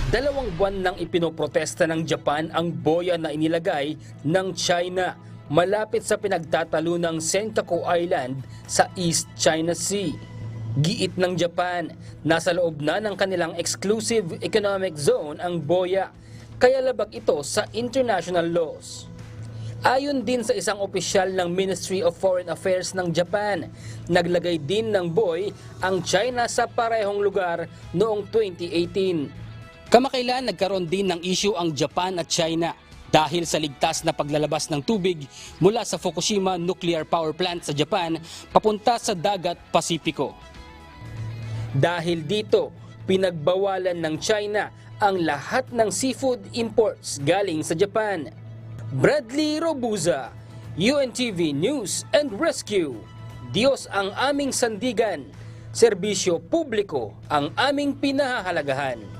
2 buwan nang ipinoprotesta ng Japan ang boya na inilagay ng China malapit sa pinagtatalo ng Senkaku Island sa East China Sea. Giit ng Japan, nasa loob na ng kanilang exclusive economic zone ang boya, kaya labag ito sa international laws. Ayon din sa isang opisyal ng Ministry of Foreign Affairs ng Japan, naglagay din ng buoy ang China sa parehong lugar noong 2018. Kamakailan nagkaroon din ng issue ang Japan at China dahil sa ligtas na paglalabas ng tubig mula sa Fukushima Nuclear Power Plant sa Japan papunta sa dagat Pasipiko. Dahil dito, pinagbawalan ng China ang lahat ng seafood imports galing sa Japan. Bradley Robuza, UNTV News and Rescue. Diyos ang aming sandigan, serbisyo publiko ang aming pinahahalagahan.